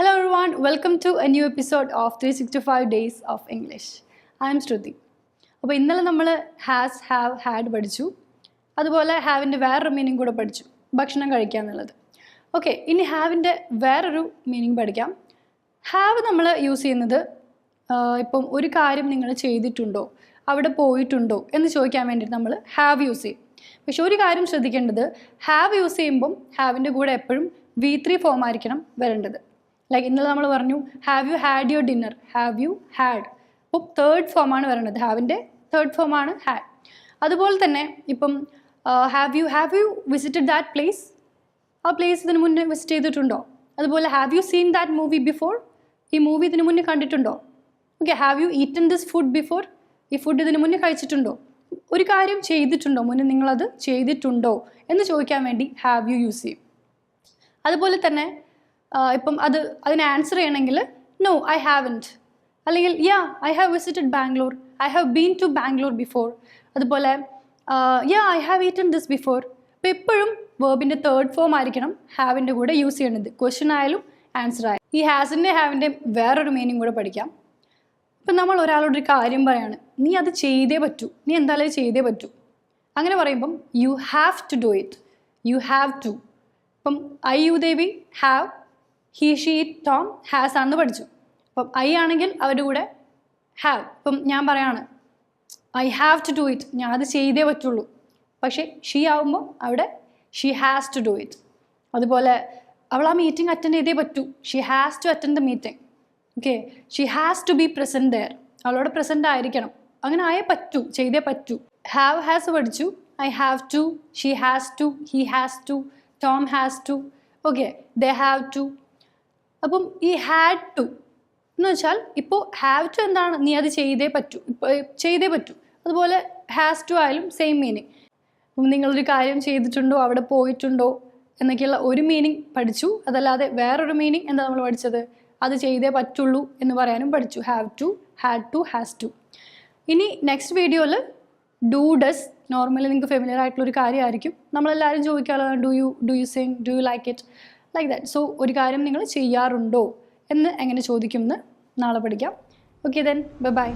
Hello everyone, welcome to a new episode of 365 Days of English. I am Shruti. അപ്പോൾ ഇന്നലെ നമ്മൾ has, have, had പഠിച്ചു. അതുപോലെ ഹാവിൻ്റെ വേറൊരു മീനിങ് കൂടെ പഠിച്ചു, ഭക്ഷണം കഴിക്കുക എന്നുള്ളത്. ഓക്കെ, ഇനി ഹാവിൻ്റെ വേറൊരു മീനിങ് പഠിക്കാം. ഹാവ് നമ്മൾ യൂസ് ചെയ്യുന്നത് ഇപ്പം ഒരു കാര്യം നിങ്ങൾ ചെയ്തിട്ടുണ്ടോ, അവിടെ പോയിട്ടുണ്ടോ എന്ന് ചോദിക്കാൻ വേണ്ടിയിട്ട് നമ്മൾ ഹാവ് യൂസ് ചെയ്യും. പക്ഷെ ഒരു കാര്യം ശ്രദ്ധിക്കേണ്ടത്, ഹാവ് യൂസ് ചെയ്യുമ്പം ഹാവിൻ്റെ കൂടെ എപ്പോഴും V3 ഫോം ആയിരിക്കണം വരേണ്ടത്. ലൈക്ക് ഇന്നലെ നമ്മൾ പറഞ്ഞു have you had your dinner, have you had. അപ്പോൾ തേർഡ് ഫോമാണ് വരേണ്ടത്, ഹാവിൻ്റെ തേർഡ് ഫോമാണ് ഹാഡ്. അതുപോലെ തന്നെ ഇപ്പം have you visited that place, ആ പ്ലേസ് ഇതിന് മുന്നേ വിസിറ്റ് ചെയ്തിട്ടുണ്ടോ? അതുപോലെ have you seen that movie before, ഈ മൂവി ഇതിന് മുന്നേ കണ്ടിട്ടുണ്ടോ? Okay, have you eaten this food before, ഈ ഫുഡ് ഇതിന് മുന്നേ കഴിച്ചിട്ടുണ്ടോ? ഒരു കാര്യം ചെയ്തിട്ടുണ്ടോ, മുന്നേ നിങ്ങളത് ചെയ്തിട്ടുണ്ടോ എന്ന് ചോദിക്കാൻ വേണ്ടി ഹാവ് യു യൂസ് ചെയ്യും. അതുപോലെ തന്നെ ഇപ്പം അതിന് ആൻസർ ചെയ്യണമെങ്കിൽ നോ ഐ ഹാവൻറ്റ്, അല്ലെങ്കിൽ yeah I have visited Bangalore, I have been to Bangalore before. അതുപോലെ yeah I have eaten this before. അപ്പോൾ എപ്പോഴും വേർബിൻ്റെ തേർഡ് ഫോം ആയിരിക്കണം ഹാവിൻ്റെ കൂടെ യൂസ് ചെയ്യേണ്ടത്, ക്വസ്റ്റ്യൻ ആയാലും ആൻസർ ആയാലും. ഈ ഹാസിൻ്റെ ഹാവിൻ്റെ വേറൊരു മീനിങ് കൂടെ പഠിക്കാം. ഇപ്പം നമ്മൾ ഒരാളോടൊരു കാര്യം പറയാണ്, നീ അത് ചെയ്തേ പറ്റൂ, നീ എന്തായാലും ചെയ്തേ പറ്റൂ. അങ്ങനെ പറയുമ്പം you have to do it, you have to. ഇപ്പം ഐ യു ദേവി ഹാവ്, ഹി ഷീ ടോം ഹാസ് ആണെന്ന് പഠിച്ചു. അപ്പം ഐ ആണെങ്കിൽ അവരുടെ കൂടെ ഹാവ്. ഇപ്പം ഞാൻ പറയാണ് I have to do it, ഞാൻ അത് ചെയ്തേ പറ്റുള്ളൂ. പക്ഷേ ഷീ ആവുമ്പോൾ അവിടെ she has to do it. അതുപോലെ അവൾ ആ മീറ്റിംഗ് അറ്റൻഡ് ചെയ്തേ പറ്റൂ, she has to attend the meeting. Okay, she has to be present there, അവളോട് പ്രസൻറ്റ് ആയിരിക്കണം. അങ്ങനെ ആയേ പറ്റൂ, ചെയ്തേ പറ്റൂ. ഹാവ് ഹാസ് പഠിച്ചു, I have to, she has to, he has to, Tom has to, okay, they have to. അപ്പം ഈ ഹാഡ് ടു എന്ന് വെച്ചാൽ ഇപ്പോൾ ഹാവ് ടു എന്താണ്, നീ അത് ചെയ്തേ പറ്റൂ, ചെയ്തേ പറ്റൂ. അതുപോലെ ഹാസ് ടു ആയാലും സെയിം മീനിങ്. അപ്പം നിങ്ങളൊരു കാര്യം ചെയ്തിട്ടുണ്ടോ, അവിടെ പോയിട്ടുണ്ടോ എന്നൊക്കെയുള്ള ഒരു മീനിങ് പഠിച്ചു. അതല്ലാതെ വേറൊരു മീനിങ് എന്താ നമ്മൾ പഠിച്ചത്, അത് ചെയ്തേ പറ്റുള്ളൂ എന്ന് പറയാനും പഠിച്ചു. Have to, had to, has to. ഇനി നെക്സ്റ്റ് വീഡിയോയിൽ ഡു ഡസ് നോർമലി നിങ്ങൾക്ക് ഫെമിലിയർ ആയിട്ടുള്ളൊരു കാര്യമായിരിക്കും. നമ്മളെല്ലാവരും ചോദിക്കാറുള്ളത് do you sing, do you like it, like that. So ഒരു കാര്യം നിങ്ങൾ ചെയ്യാറുണ്ടോ എന്ന് എങ്ങനെ ചോദിക്കുമെന്ന് നാളെ പഠിക്കാം. Okay then by.